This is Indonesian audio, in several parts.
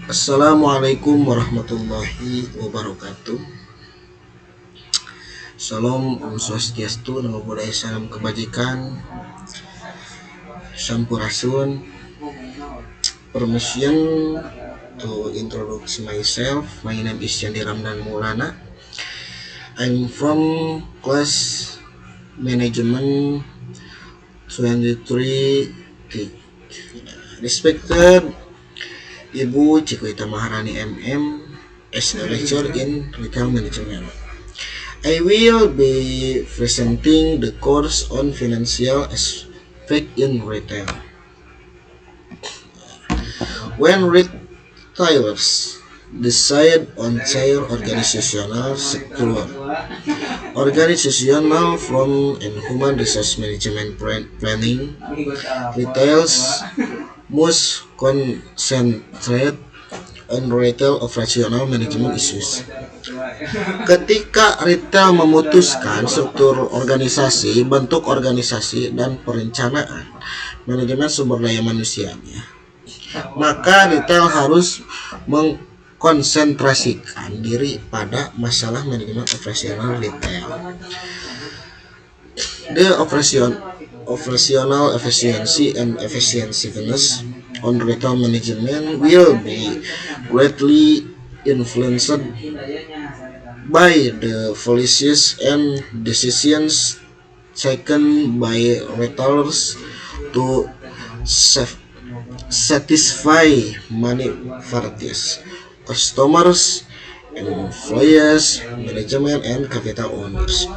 Assalamualaikum warahmatullahi wabarakatuh. Salam Om Swastiastu, Namo Buddhaya, salam kebajikan, Sampurasun. Permission to introduce myself. My name is Yandi Ramdan Maulana. I'm from class management 23. Respected Ibu Cikuita Maharani MM as a lecturer in retail management. I will be presenting the course on financial aspect in retail. When retailers decide on their organizational structure, organizational from and human resource management planning, retailers must concentrate on retail operational management issues. Ketika retail memutuskan struktur organisasi, bentuk organisasi, dan perencanaan manajemen sumber daya manusianya, maka retail harus mengkonsentrasikan diri pada masalah manajemen operasional retail. The operational efficiency and effectiveness on retail management will be greatly influenced by the policies and decisions taken by retailers to satisfy manufacturers, customers, employees, management, and capital owners.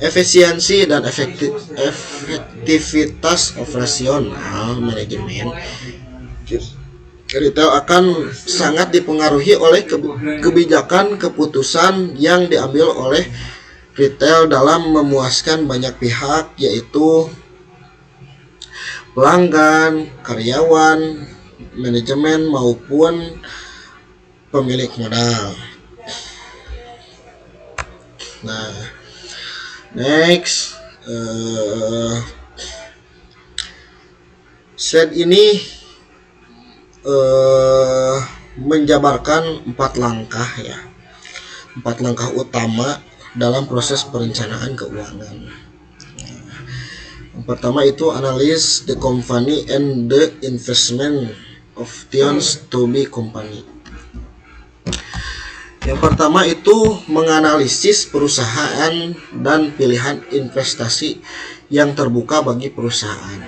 Efisiensi dan efektivitas operasional manajemen retail akan sangat dipengaruhi oleh kebijakan keputusan yang diambil oleh retail dalam memuaskan banyak pihak, yaitu pelanggan, karyawan, manajemen, maupun pemilik modal. Nah, next, slide ini menjabarkan 4 langkah utama dalam proses perencanaan keuangan. Yang pertama itu analyze the company and the investment options to be company. Yang pertama itu menganalisis perusahaan dan pilihan investasi yang terbuka bagi perusahaan.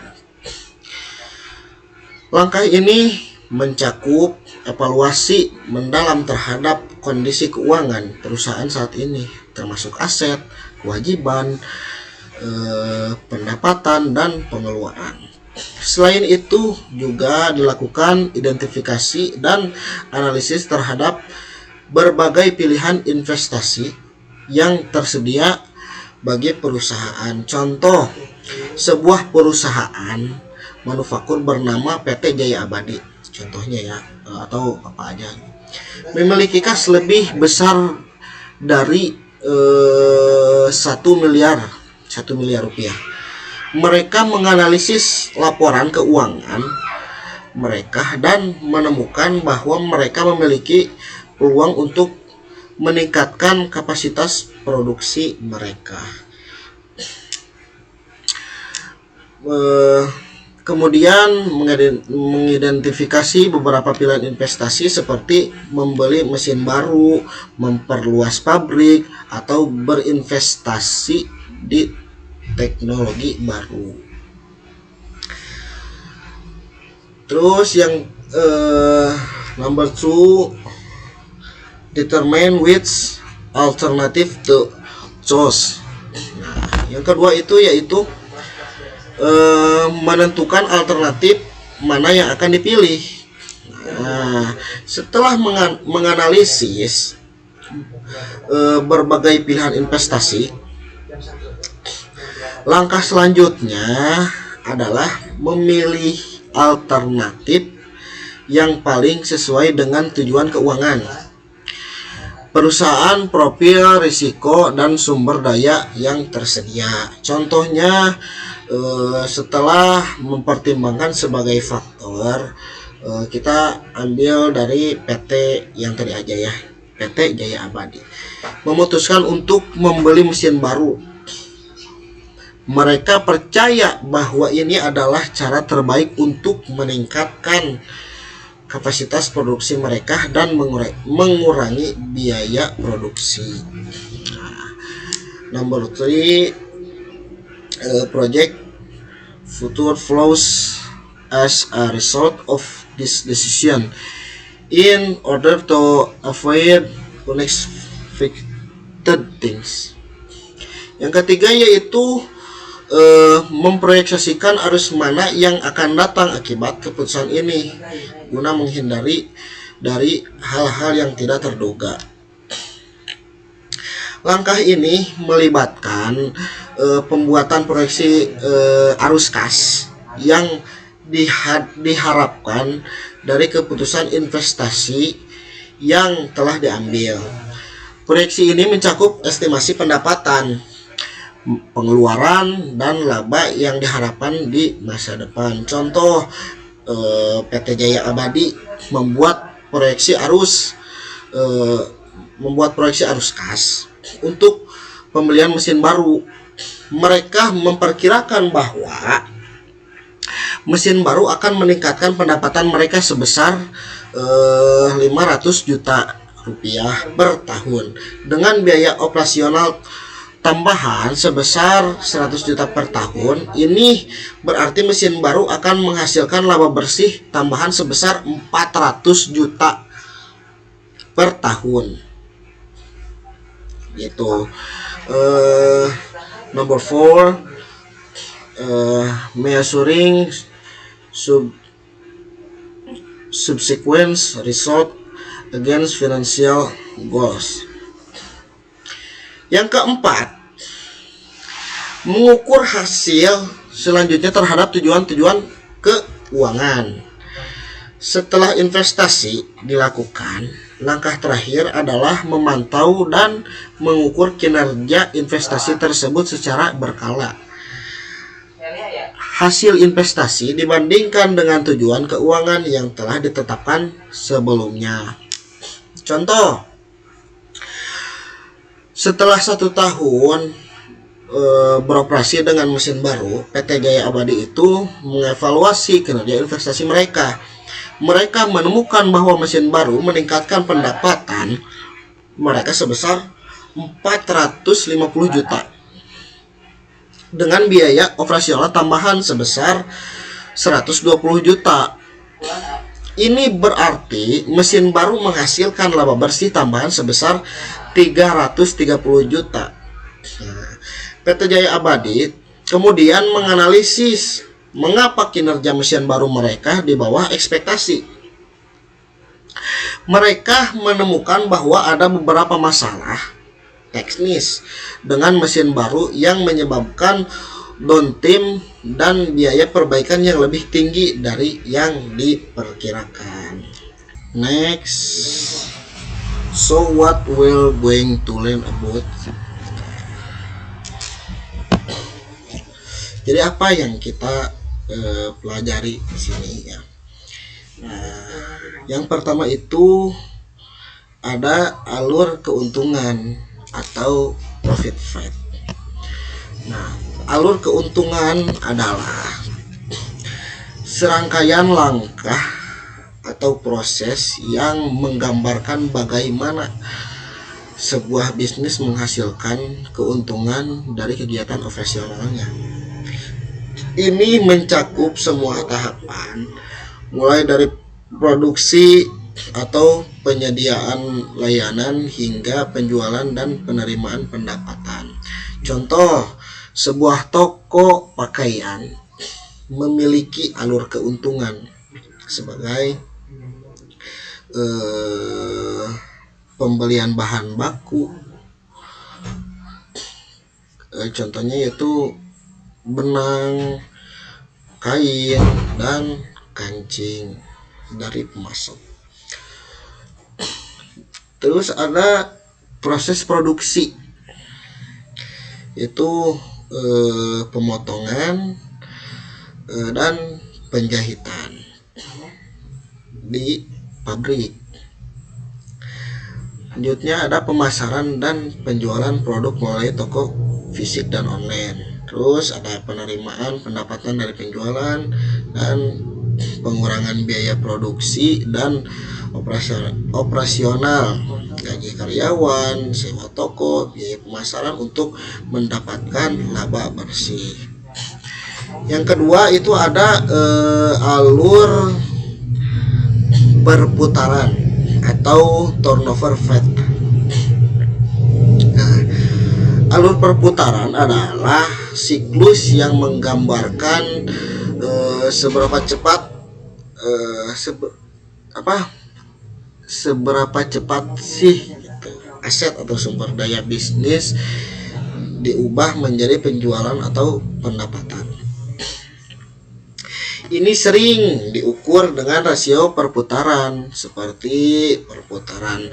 Langkah ini mencakup evaluasi mendalam terhadap kondisi keuangan perusahaan saat ini, termasuk aset, kewajiban, pendapatan, dan pengeluaran. Selain itu juga dilakukan identifikasi dan analisis terhadap berbagai pilihan investasi yang tersedia bagi perusahaan. Contoh, sebuah perusahaan manufaktur bernama PT Jaya Abadi, contohnya ya, atau apa aja, memiliki kas lebih besar dari 1 miliar rupiah. Mereka menganalisis laporan keuangan mereka dan menemukan bahwa mereka memiliki peluang untuk meningkatkan kapasitas produksi mereka. Kemudian mengidentifikasi beberapa pilihan investasi seperti membeli mesin baru, memperluas pabrik, atau berinvestasi di teknologi baru. Terus yang number 2, determine which alternative to choose. Nah, yang kedua itu yaitu menentukan alternatif mana yang akan dipilih. Nah, setelah menganalisis berbagai pilihan investasi, langkah selanjutnya adalah memilih alternatif yang paling sesuai dengan tujuan keuangan perusahaan, profil risiko, dan sumber daya yang tersedia. Contohnya, setelah mempertimbangkan sebagai faktor Kita ambil dari PT yang tadi aja ya, PT Jaya Abadi memutuskan untuk membeli mesin baru. Mereka percaya bahwa ini adalah cara terbaik untuk meningkatkan kapasitas produksi mereka dan mengurangi biaya produksi. Number 3, project future flows as a result of this decision in order to avoid unexpected things. Yang ketiga yaitu memproyeksikan arus mana yang akan datang akibat keputusan ini guna menghindari dari hal-hal yang tidak terduga. Langkah ini melibatkan pembuatan proyeksi arus kas yang diharapkan dari keputusan investasi yang telah diambil. Proyeksi ini mencakup estimasi pendapatan, pengeluaran, dan laba yang diharapkan di masa depan. Contoh, PT Jaya Abadi membuat proyeksi arus kas untuk pembelian mesin baru. Mereka memperkirakan bahwa mesin baru akan meningkatkan pendapatan mereka sebesar 500 juta rupiah per tahun dengan biaya operasional tambahan sebesar 100 juta per tahun. Ini berarti mesin baru akan menghasilkan laba bersih tambahan sebesar 400 juta per tahun gitu. Number 4, measuring subsequent result against financial goals. Yang keempat, mengukur hasil selanjutnya terhadap tujuan-tujuan keuangan. Setelah investasi dilakukan, langkah terakhir adalah memantau dan mengukur kinerja investasi tersebut secara berkala. Hasil investasi dibandingkan dengan tujuan keuangan yang telah ditetapkan sebelumnya. Contoh, setelah 1 tahun beroperasi dengan mesin baru, PT Jaya Abadi itu mengevaluasi kinerja investasi mereka. Mereka menemukan bahwa mesin baru meningkatkan pendapatan mereka sebesar 450 juta dengan biaya operasional tambahan sebesar 120 juta. Ini berarti mesin baru menghasilkan laba bersih tambahan sebesar 330 juta. PT Jaya Abadi kemudian menganalisis mengapa kinerja mesin baru mereka di bawah ekspektasi. Mereka menemukan bahwa ada beberapa masalah teknis dengan mesin baru yang menyebabkan downtime dan biaya perbaikan yang lebih tinggi dari yang diperkirakan. Next, so what we're going to learn about. Jadi apa yang kita pelajari di sini ya? Yang pertama itu ada alur keuntungan atau profit flight. Nah, alur keuntungan adalah serangkaian langkah atau proses yang menggambarkan bagaimana sebuah bisnis menghasilkan keuntungan dari kegiatan operasionalnya. Ini mencakup semua tahapan, mulai dari produksi atau penyediaan layanan hingga penjualan dan penerimaan pendapatan. Contoh, sebuah toko pakaian memiliki alur keuntungan sebagai pembelian bahan baku. Contohnya yaitu benang, kain, dan kancing dari pemasok. Terus ada proses produksi, itu pemotongan dan penjahitan. di pabrik. Selanjutnya ada pemasaran dan penjualan produk melalui toko fisik dan online. Terus ada penerimaan pendapatan dari penjualan dan pengurangan biaya produksi dan operasional, gaji karyawan, sewa toko, biaya pemasaran untuk mendapatkan laba bersih. Yang kedua itu ada alur perputaran atau turnover rate. Nah, alur perputaran adalah siklus yang menggambarkan seberapa cepat seberapa cepat sih gitu, aset atau sumber daya bisnis diubah menjadi penjualan atau pendapatan. Ini sering diukur dengan rasio perputaran seperti perputaran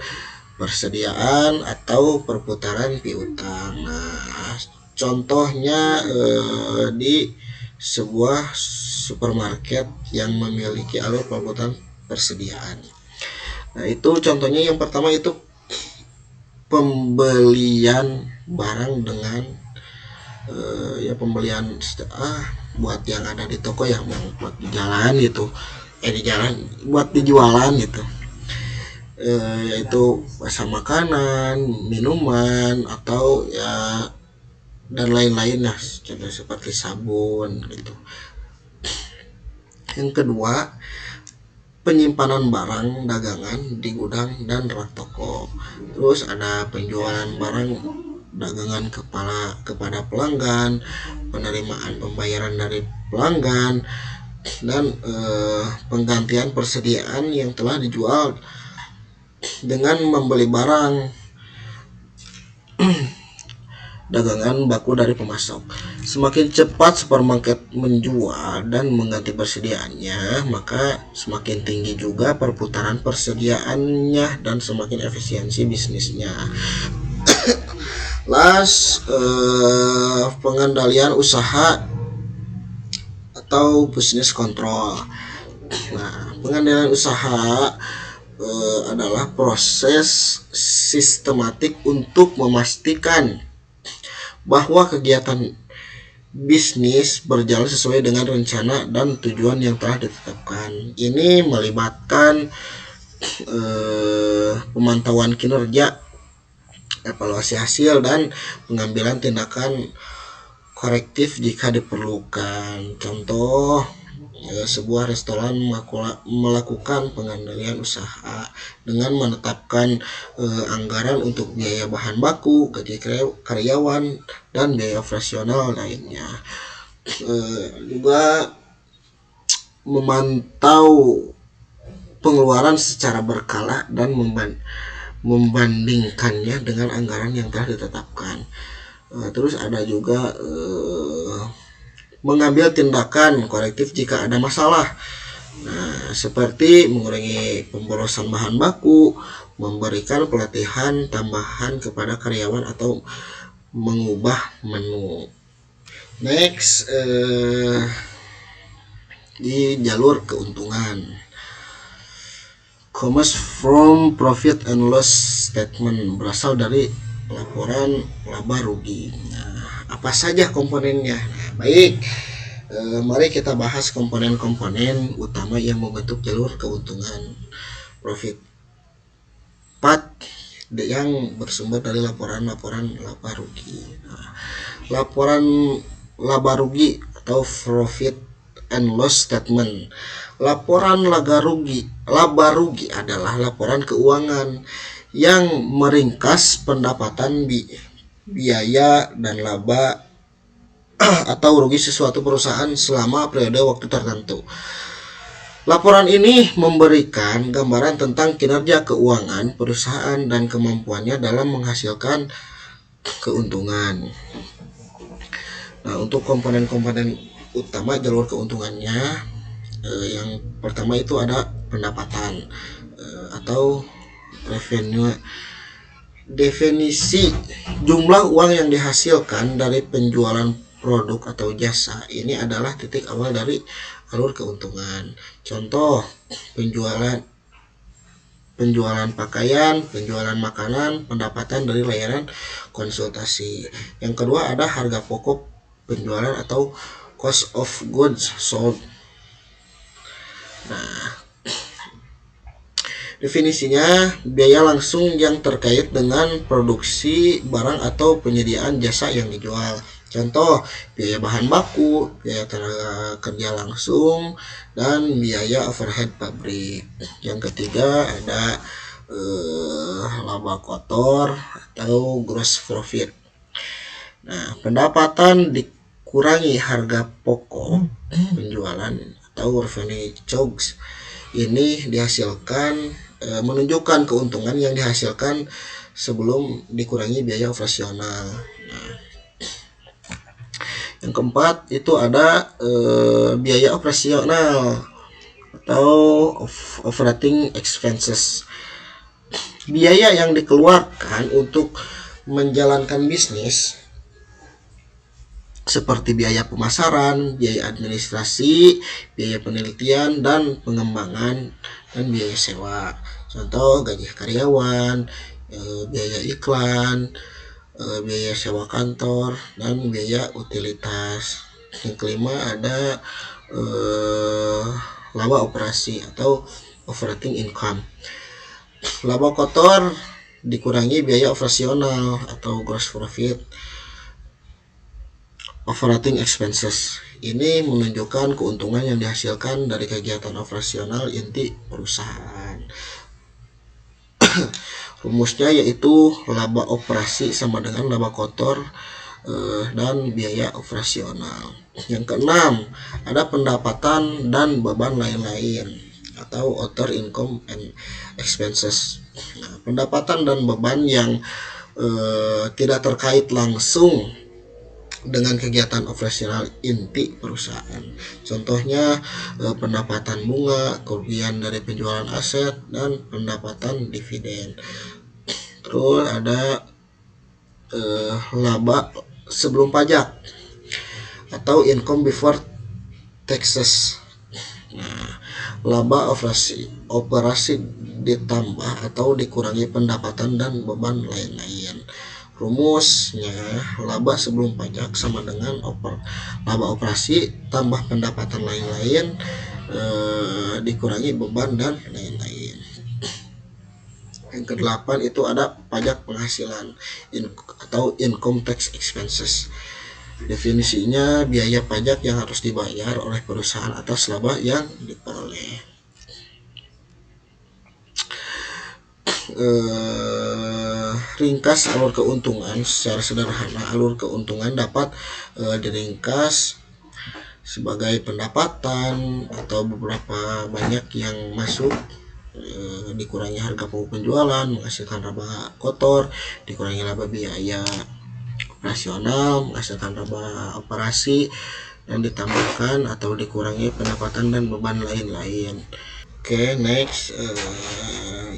persediaan atau perputaran piutang. Nah, contohnya di sebuah supermarket yang memiliki alur perputaran persediaan. Nah, itu contohnya yang pertama itu pembelian barang dengan pembelian buat yang ada di toko ya, buat di jalan gitu, di jalan buat dijualan gitu, yaitu masa makanan, minuman atau ya dan lain-lain ya, contoh seperti sabun gitu. Yang kedua, penyimpanan barang dagangan di gudang dan rak toko. Terus ada penjualan barang dagangan kepada pelanggan, penerimaan pembayaran dari pelanggan, dan penggantian persediaan yang telah dijual dengan membeli barang dagangan baku dari pemasok. Semakin cepat supermarket menjual dan mengganti persediaannya, maka semakin tinggi juga perputaran persediaannya dan semakin efisiensi bisnisnya. Pengendalian usaha atau business control. Nah, pengendalian usaha adalah proses sistematik untuk memastikan bahwa kegiatan bisnis berjalan sesuai dengan rencana dan tujuan yang telah ditetapkan. Ini melibatkan pemantauan kinerja, evaluasi hasil, dan pengambilan tindakan korektif jika diperlukan. Contoh, sebuah restoran melakukan pengendalian usaha dengan menetapkan anggaran untuk biaya bahan baku, gaji karyawan, dan biaya operasional lainnya. Juga memantau pengeluaran secara berkala dan membandingkannya dengan anggaran yang telah ditetapkan. Terus ada juga mengambil tindakan korektif jika ada masalah. Nah, seperti mengurangi pemborosan bahan baku, memberikan pelatihan tambahan kepada karyawan, atau mengubah menu. Next, di jalur keuntungan. Comes from profit and loss statement, berasal dari laporan laba rugi. Nah, apa saja komponennya? Nah, baik, mari kita bahas komponen-komponen utama yang membentuk jalur keuntungan profit part yang bersumber dari laporan-laporan laba rugi. Nah, laporan laba rugi atau profit and loss statement. Laporan laba rugi adalah laporan keuangan yang meringkas pendapatan, biaya, dan laba atau rugi sesuatu perusahaan selama periode waktu tertentu. Laporan ini memberikan gambaran tentang kinerja keuangan perusahaan dan kemampuannya dalam menghasilkan keuntungan. Nah, untuk komponen-komponen utama jalur keuntungannya, yang pertama itu ada pendapatan atau revenue. Definisi jumlah uang yang dihasilkan dari penjualan produk atau jasa ini adalah titik awal dari alur keuntungan. Contoh, penjualan pakaian, penjualan makanan, pendapatan dari layanan konsultasi. Yang kedua ada harga pokok penjualan atau cost of goods sold. Nah, definisinya biaya langsung yang terkait dengan produksi barang atau penyediaan jasa yang dijual. Contoh, biaya bahan baku, biaya tenaga kerja langsung, dan biaya overhead pabrik. Yang ketiga ada laba kotor atau gross profit. Nah, pendapatan dikurangi harga pokok penjualan atau revenue COGS ini dihasilkan menunjukkan keuntungan yang dihasilkan sebelum dikurangi biaya operasional. Nah, yang keempat itu ada biaya operasional atau operating expenses. Biaya yang dikeluarkan untuk menjalankan bisnis seperti biaya pemasaran, biaya administrasi, biaya penelitian dan pengembangan, dan biaya sewa. Contoh gaji karyawan, biaya iklan, biaya sewa kantor, dan biaya utilitas. Yang kelima ada laba operasi atau operating income. Laba kotor dikurangi biaya operasional atau gross profit. Operating expenses ini menunjukkan keuntungan yang dihasilkan dari kegiatan operasional inti perusahaan. Rumusnya yaitu laba operasi sama dengan laba kotor dan biaya operasional. Yang keenam ada pendapatan dan beban lain-lain atau other income and expenses. Nah, pendapatan dan beban yang tidak terkait langsung dengan kegiatan operasional inti perusahaan. Contohnya pendapatan bunga, kerugian dari penjualan aset, dan pendapatan dividen. Terus ada laba sebelum pajak atau income before taxes. Nah, laba operasi ditambah atau dikurangi pendapatan dan beban lain-lain. Rumusnya laba sebelum pajak sama dengan laba operasi tambah pendapatan lain-lain dikurangi beban dan lain-lain. Yang kedelapan itu ada pajak penghasilan atau income tax expenses. Definisinya biaya pajak yang harus dibayar oleh perusahaan atas laba yang diperoleh. Ringkas alur keuntungan secara sederhana. Alur keuntungan dapat diringkas sebagai pendapatan atau beberapa banyak yang masuk, dikurangi harga pokok penjualan menghasilkan laba kotor, dikurangi laba biaya operasional menghasilkan laba operasi, dan ditambahkan atau dikurangi pendapatan dan beban lain-lain. Oke, next.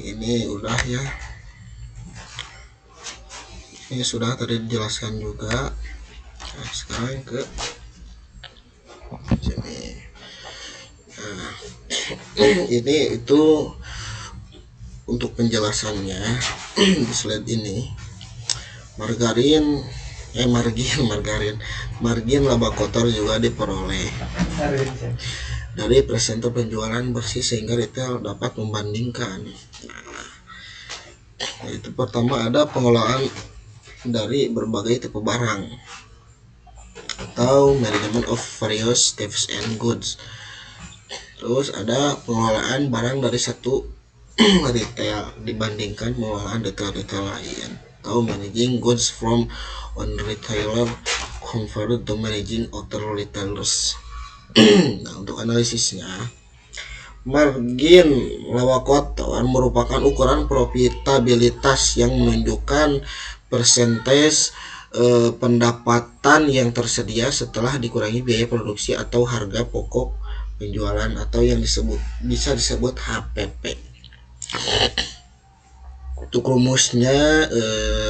Ini udah ya. Ini sudah tadi dijelaskan juga. Nah, sekarang ke sini. Nah, ini itu untuk penjelasannya di slide ini. Margin laba kotor juga diperoleh dari presenter penjualan bersih sehingga retail dapat membandingkan. Nah, itu pertama ada pengelolaan dari berbagai tipe barang atau management of various types and goods. Terus ada pengelolaan barang dari satu retail dibandingkan pengelolaan retail lain, atau managing goods from one retailer compared to managing other retailers. Nah, untuk analisisnya, margin laba kotor merupakan ukuran profitabilitas yang menunjukkan persentase pendapatan yang tersedia setelah dikurangi biaya produksi atau harga pokok penjualan atau yang bisa disebut HPP. Untuk rumusnya,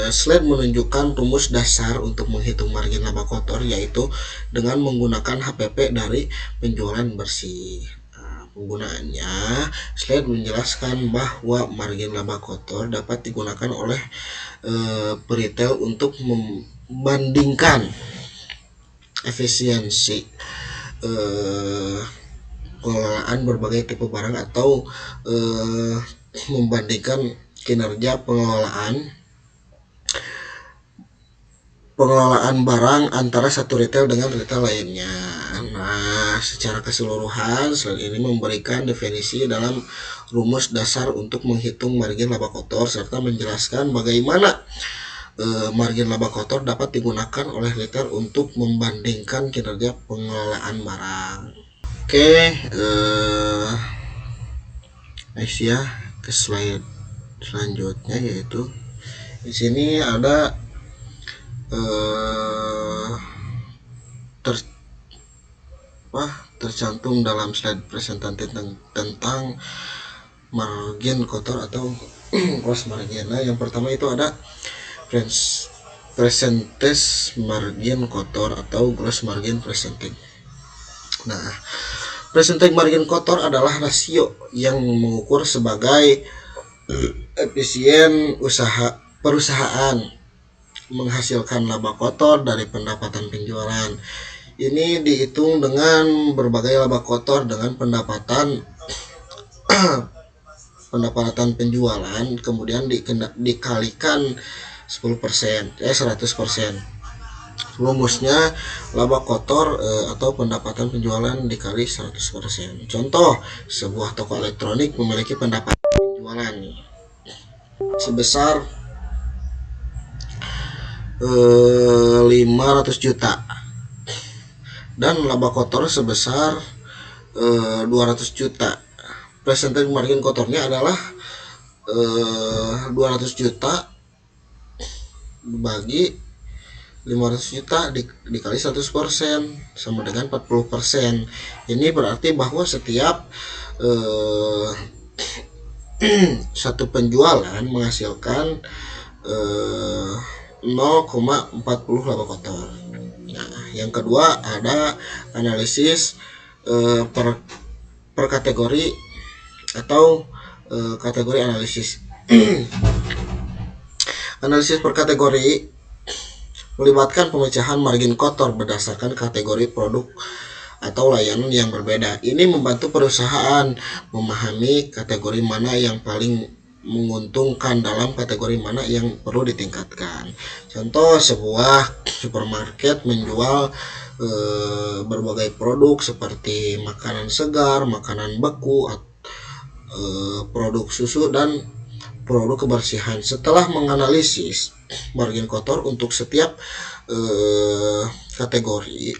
slide menunjukkan rumus dasar untuk menghitung margin laba kotor, yaitu dengan menggunakan HPP dari penjualan bersih. Penggunaannya, slide menjelaskan bahwa margin laba kotor dapat digunakan oleh peritel untuk membandingkan efisiensi pengelolaan berbagai tipe barang atau membandingkan kinerja pengelolaan barang antara satu retail dengan retail lainnya. Nah, secara keseluruhan slide ini memberikan definisi dalam rumus dasar untuk menghitung margin laba kotor serta menjelaskan bagaimana margin laba kotor dapat digunakan oleh retail untuk membandingkan kinerja pengelolaan barang. Oke, next ya, ke slide selanjutnya, yaitu di sini ada tercantum dalam slide presentasi tentang margin kotor atau gross margin. Nah, yang pertama itu ada percentage margin kotor atau gross margin percentage. Nah, percentage margin kotor adalah rasio yang mengukur sebagai efisien perusahaan menghasilkan laba kotor dari pendapatan penjualan. Ini dihitung dengan berbagai laba kotor dengan pendapatan penjualan, kemudian dikalikan 100%. Rumusnya laba kotor atau pendapatan penjualan dikali 100%. Contoh, sebuah toko elektronik memiliki pendapatan penjualan sebesar 500 juta dan laba kotor sebesar 200 juta. Percentage margin kotornya adalah 200 juta bagi 500 juta dikali 100% sama dengan 40%. Ini berarti bahwa setiap satu penjualan menghasilkan 0,40 laba kotor. Nah, yang kedua ada analisis per kategori atau kategori analisis. Analisis per kategori melibatkan pemecahan margin kotor berdasarkan kategori produk atau layanan yang berbeda. Ini membantu perusahaan memahami kategori mana yang paling menguntungkan dalam kategori mana yang perlu ditingkatkan. Contoh, sebuah supermarket menjual berbagai produk seperti makanan segar, makanan beku, produk susu, dan produk kebersihan. Setelah menganalisis margin kotor untuk setiap kategori,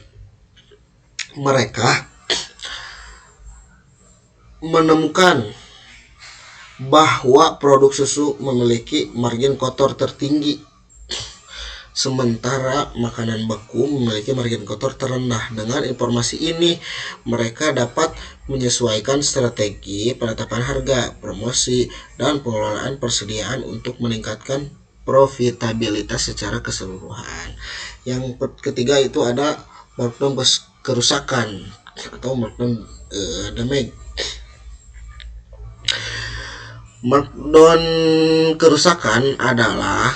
mereka menemukan bahwa produk susu memiliki margin kotor tertinggi, sementara makanan beku memiliki margin kotor terendah. Dengan informasi ini, mereka dapat menyesuaikan strategi penetapan harga, promosi, dan pengelolaan persediaan untuk meningkatkan profitabilitas secara keseluruhan. Yang ketiga itu ada markdown kerusakan atau markdown damage. Markdown kerusakan adalah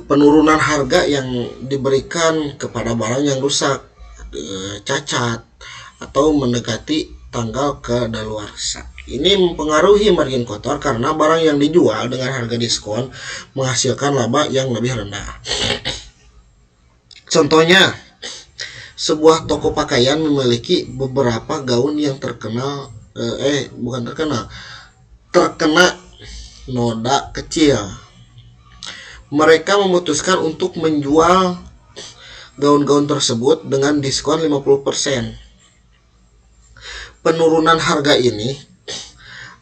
penurunan harga yang diberikan kepada barang yang rusak, cacat, atau mendekati tanggal kadaluarsa. Ini mempengaruhi margin kotor karena barang yang dijual dengan harga diskon menghasilkan laba yang lebih rendah. Contohnya, sebuah toko pakaian memiliki beberapa gaun yang terkena noda kecil. Mereka memutuskan untuk menjual gaun-gaun tersebut dengan diskon 50%. Penurunan harga ini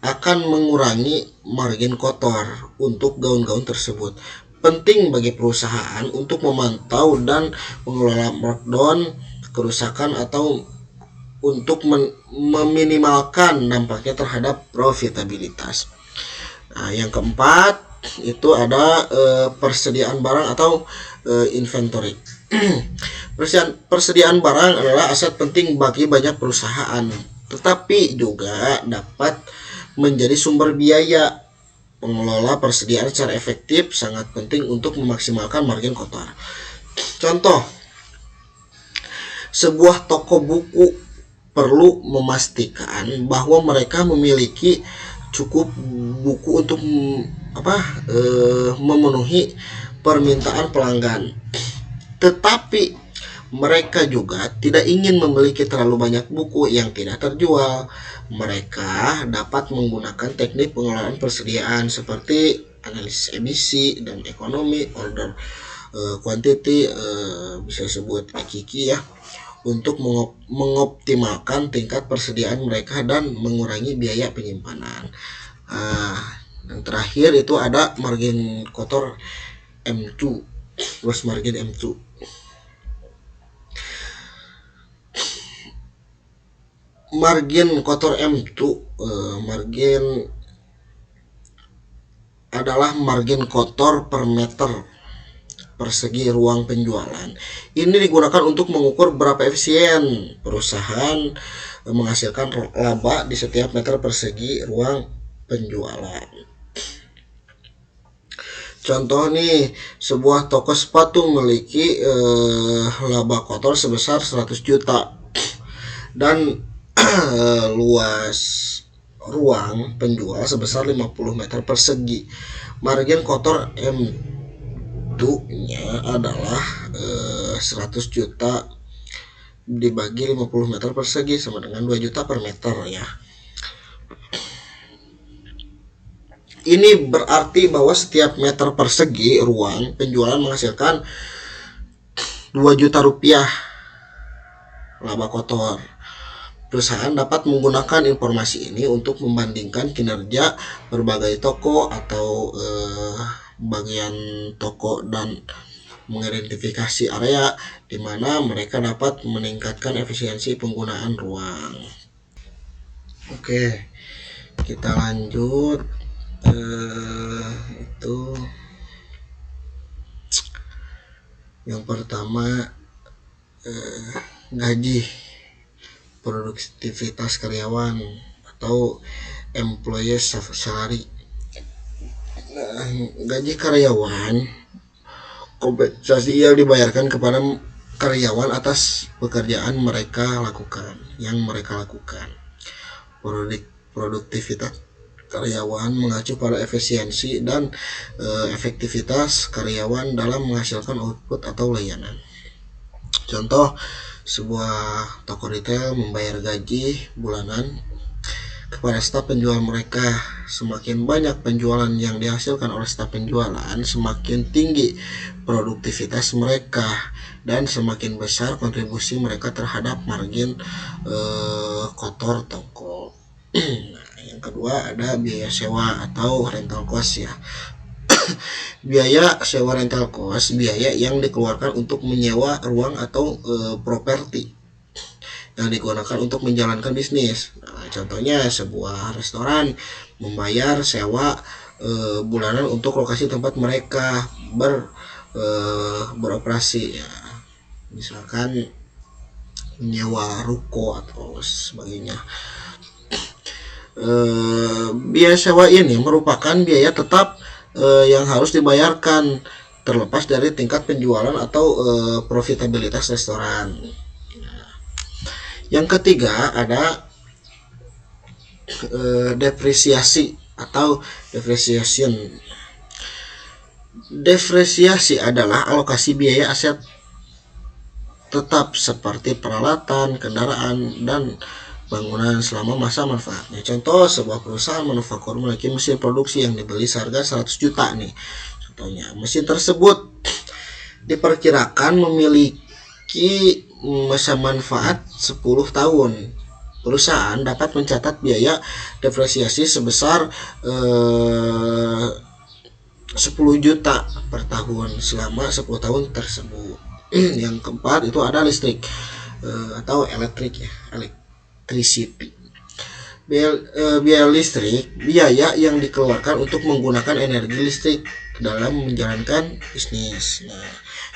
akan mengurangi margin kotor untuk gaun-gaun tersebut. Penting bagi perusahaan untuk memantau dan mengelola markdown kerusakan atau untuk meminimalkan dampaknya terhadap profitabilitas. Nah, yang keempat, itu ada persediaan barang atau inventory. Persediaan barang adalah aset penting bagi banyak perusahaan, tetapi juga dapat menjadi sumber biaya. Mengelola persediaan secara efektif sangat penting untuk memaksimalkan margin kotor. Contoh, sebuah toko buku perlu memastikan bahwa mereka memiliki cukup buku untuk memenuhi permintaan pelanggan. Tetapi mereka juga tidak ingin memiliki terlalu banyak buku yang tidak terjual. Mereka dapat menggunakan teknik pengelolaan persediaan seperti analisis emisi dan ekonomi, order quantity, bisa disebut EQQ ya, untuk mengoptimalkan tingkat persediaan mereka dan mengurangi biaya penyimpanan. Yang terakhir itu ada margin kotor M2, gross margin M2. Margin kotor M2, margin adalah margin kotor per meter persegi ruang penjualan. Ini digunakan untuk mengukur berapa efisien perusahaan menghasilkan laba di setiap meter persegi ruang penjualan. Contoh nih, sebuah toko sepatu memiliki laba kotor sebesar 100 juta dan luas ruang penjual sebesar 50 meter persegi. Margin kotor M2-nya adalah 100 juta dibagi 50 meter persegi sama dengan 2 juta per meter ya. Ini berarti bahwa setiap meter persegi ruang penjualan menghasilkan 2 juta rupiah laba kotor. Perusahaan dapat menggunakan informasi ini untuk membandingkan kinerja berbagai toko atau bagian toko dan mengidentifikasi area di mana mereka dapat meningkatkan efisiensi penggunaan ruang. Oke, kita lanjut. Itu yang pertama, gaji produktivitas karyawan atau employee salary. Gaji karyawan kompensasi yang dibayarkan kepada karyawan atas pekerjaan yang mereka lakukan. Produktivitas karyawan mengacu pada efisiensi dan efektivitas karyawan dalam menghasilkan output atau layanan. Contoh, sebuah toko retail membayar gaji bulanan kepada staf penjual mereka. Semakin banyak penjualan yang dihasilkan oleh staf penjualan, semakin tinggi produktivitas mereka dan semakin besar kontribusi mereka terhadap margin kotor toko. Nah, yang kedua ada biaya sewa atau rental cost ya. Biaya sewa rental cost, biaya yang dikeluarkan untuk menyewa ruang atau properti yang digunakan untuk menjalankan bisnis. Nah, contohnya sebuah restoran membayar sewa bulanan untuk lokasi tempat mereka beroperasi ya. Misalkan menyewa ruko atau sebagainya. Biaya sewa ini merupakan biaya tetap yang harus dibayarkan terlepas dari tingkat penjualan atau profitabilitas restoran. Yang ketiga ada depresiasi atau depreciation. Depresiasi adalah alokasi biaya aset tetap seperti peralatan, kendaraan, dan bangunan selama masa manfaatnya. Contoh, sebuah perusahaan manufaktur memiliki mesin produksi yang dibeli seharga 100 juta nih. Contohnya, mesin tersebut diperkirakan memiliki masa manfaat 10 tahun. Perusahaan dapat mencatat biaya depresiasi sebesar 10 juta per tahun selama 10 tahun tersebut. Yang keempat itu ada listrik atau elektrik ya, electricity. Biaya listrik, biaya yang dikeluarkan untuk menggunakan energi listrik dalam menjalankan bisnis. Nah,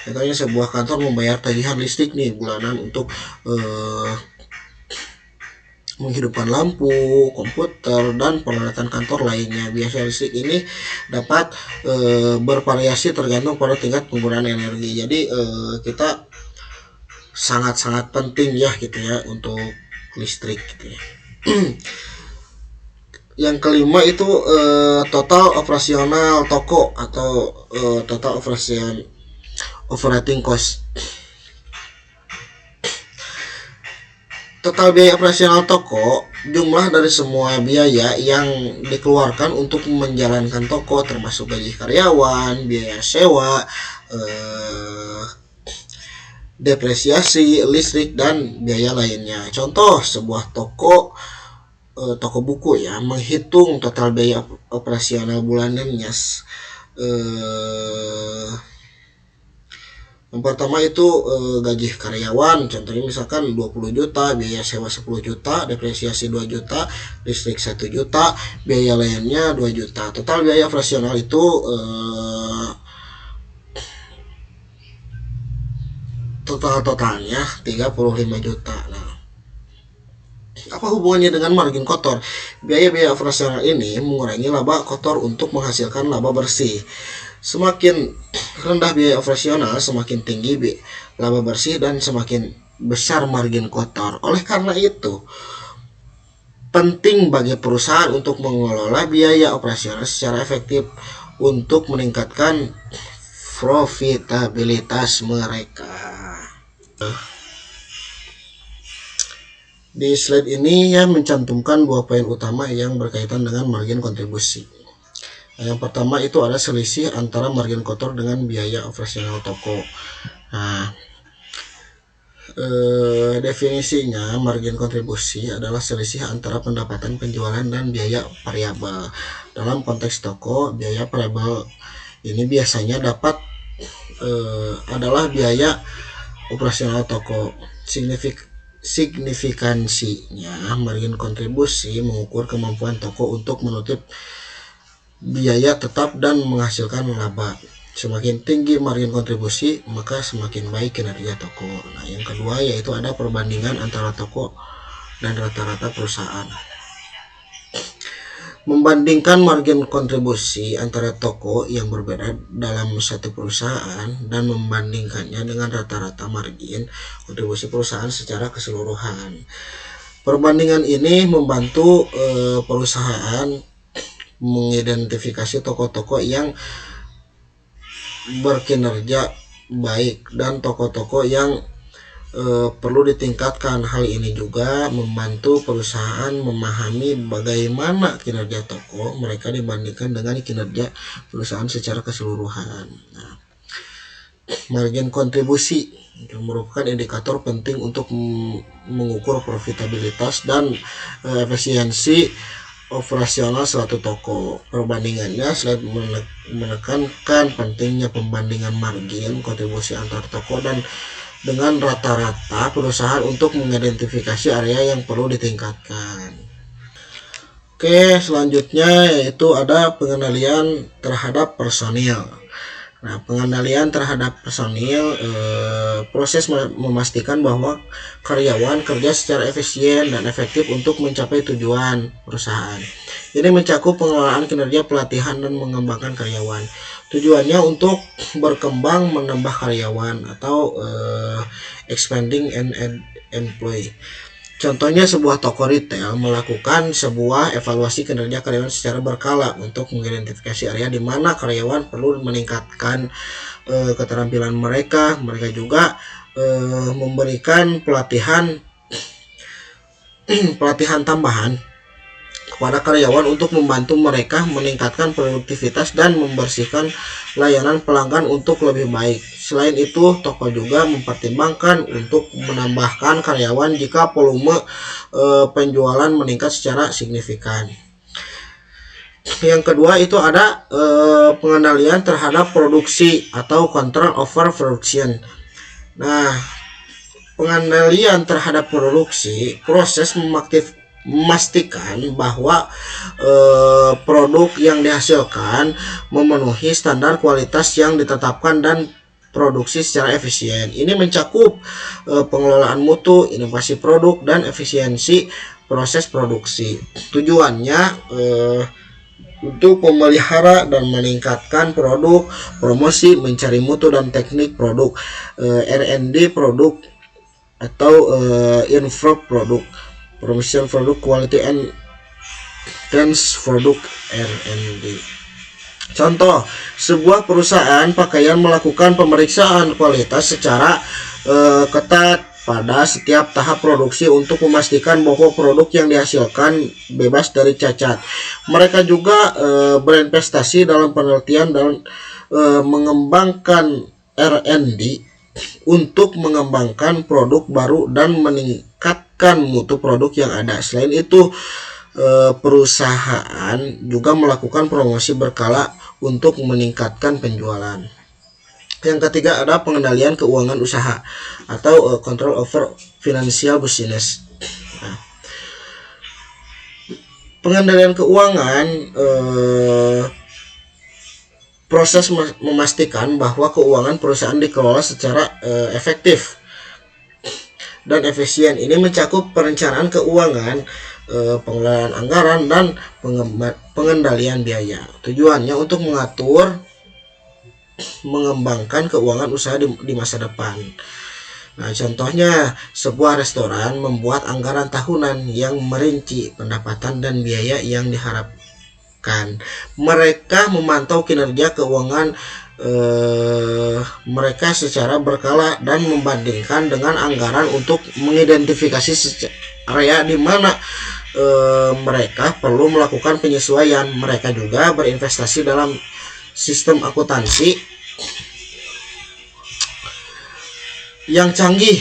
contohnya sebuah kantor membayar tagihan listrik nih bulanan untuk menghidupkan lampu, komputer, dan peralatan kantor lainnya. Biaya listrik ini dapat bervariasi tergantung pada tingkat penggunaan energi. Jadi kita sangat-sangat penting ya gitu ya untuk listrik gitu ya. Yang kelima itu total operasional toko atau total operating cost. Total biaya operasional toko, jumlah dari semua biaya yang dikeluarkan untuk menjalankan toko, termasuk gaji karyawan, biaya sewa, depresiasi listrik, dan biaya lainnya. Contoh, sebuah toko buku ya, menghitung total biaya operasional bulanannya. Yang pertama itu gaji karyawan, contohnya misalkan 20 juta, biaya sewa 10 juta, depresiasi 2 juta, listrik 1 juta, biaya lainnya 2 juta. Total biaya operasional itu totalnya 35 juta. Nah, apa hubungannya dengan margin kotor? Biaya-biaya operasional ini mengurangi laba kotor untuk menghasilkan laba bersih. Semakin rendah biaya operasional, semakin tinggi laba bersih dan semakin besar margin kotor. Oleh karena itu, penting bagi perusahaan untuk mengelola biaya operasional secara efektif untuk meningkatkan profitabilitas mereka. Di slide ini ya mencantumkan 2 poin utama yang berkaitan dengan margin kontribusi. Yang pertama itu ada selisih antara margin kotor dengan biaya operasional toko. Nah, definisinya margin kontribusi adalah selisih antara pendapatan penjualan dan biaya variabel. Dalam konteks toko, biaya variabel ini biasanya adalah biaya operasional toko. Signifikansinya, margin kontribusi mengukur kemampuan toko untuk menutup biaya tetap dan menghasilkan laba. Semakin tinggi margin kontribusi, maka semakin baik kinerja toko. Nah, yang kedua yaitu ada perbandingan antara toko dan rata-rata perusahaan. Membandingkan margin kontribusi antara toko yang berbeda dalam satu perusahaan dan membandingkannya dengan rata-rata margin kontribusi perusahaan secara keseluruhan. Perbandingan ini membantu perusahaan mengidentifikasi toko-toko yang berkinerja baik dan toko-toko yang perlu ditingkatkan. Hal ini juga membantu perusahaan memahami bagaimana kinerja toko mereka dibandingkan dengan kinerja perusahaan secara keseluruhan. Nah, margin kontribusi merupakan indikator penting untuk mengukur profitabilitas dan efisiensi operasional suatu toko. Perbandingannya slide menekankan pentingnya pembandingan margin kontribusi antar toko dan dengan rata-rata perusahaan untuk mengidentifikasi area yang perlu ditingkatkan. Oke, selanjutnya yaitu ada pengendalian terhadap personil. Nah, pengendalian terhadap personil, proses memastikan bahwa karyawan kerja secara efisien dan efektif untuk mencapai tujuan perusahaan. Ini mencakup pengelolaan kinerja, pelatihan, dan mengembangkan karyawan. Tujuannya untuk berkembang, menambah karyawan atau expanding and employee. Contohnya sebuah toko retail melakukan sebuah evaluasi kinerja karyawan secara berkala untuk mengidentifikasi area di mana karyawan perlu meningkatkan keterampilan mereka. Mereka juga memberikan pelatihan tambahan kepada karyawan untuk membantu mereka meningkatkan produktivitas dan membersihkan layanan pelanggan untuk lebih baik. Selain itu, toko juga mempertimbangkan untuk menambahkan karyawan jika volume penjualan meningkat secara signifikan. Yang kedua itu ada pengendalian terhadap produksi atau control over production. Nah, pengendalian terhadap produksi, proses memastikan bahwa produk yang dihasilkan memenuhi standar kualitas yang ditetapkan dan produksi secara efisien. Ini mencakup pengelolaan mutu, inovasi produk, dan efisiensi proses produksi. Tujuannya untuk memelihara dan meningkatkan produk, promosi, mencari mutu dan teknik produk, R&D produk atau improve produk, promotion product quality and trans product, R&D. Contoh, sebuah perusahaan pakaian melakukan pemeriksaan kualitas secara ketat pada setiap tahap produksi untuk memastikan bahwa produk yang dihasilkan bebas dari cacat. Mereka juga berinvestasi dalam penelitian dan mengembangkan R&D untuk mengembangkan produk baru dan meningkatkan mutu produk yang ada. Selain itu, perusahaan juga melakukan promosi berkala untuk meningkatkan penjualan. Yang ketiga ada pengendalian keuangan usaha atau control over financial business. Nah, pengendalian keuangan proses memastikan bahwa keuangan perusahaan dikelola secara efektif dan efisien. Ini mencakup perencanaan keuangan, pengelolaan anggaran, dan pengendalian biaya. Tujuannya untuk mengatur mengembangkan keuangan usaha di masa depan. Nah, contohnya sebuah restoran membuat anggaran tahunan yang merinci pendapatan dan biaya yang diharapkan. Mereka memantau kinerja keuangan mereka secara berkala dan membandingkan dengan anggaran untuk mengidentifikasi area di mana mereka perlu melakukan penyesuaian. Mereka juga berinvestasi dalam sistem akuntansi yang canggih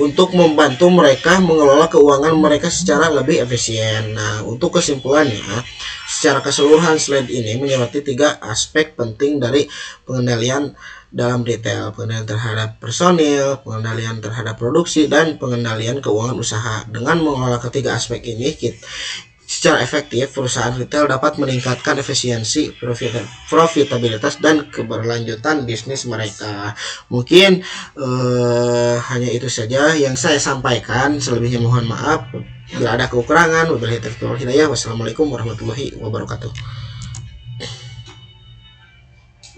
untuk membantu mereka mengelola keuangan mereka secara lebih efisien. Nah, untuk kesimpulannya, secara keseluruhan slide ini menyoroti 3 aspek penting dari pengendalian dalam detail: pengendalian terhadap personil, pengendalian terhadap produksi, dan pengendalian keuangan usaha. Dengan mengelola ketiga aspek ini, secara efektif perusahaan retail dapat meningkatkan efisiensi, profitabilitas, dan keberlanjutan bisnis mereka. Mungkin hanya itu saja yang saya sampaikan. Selebihnya mohon maaf bila ada kekurangan. Wabillahi taufiq wal hidayah. Wassalamualaikum warahmatullahi wabarakatuh.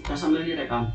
Kita sambil direkam.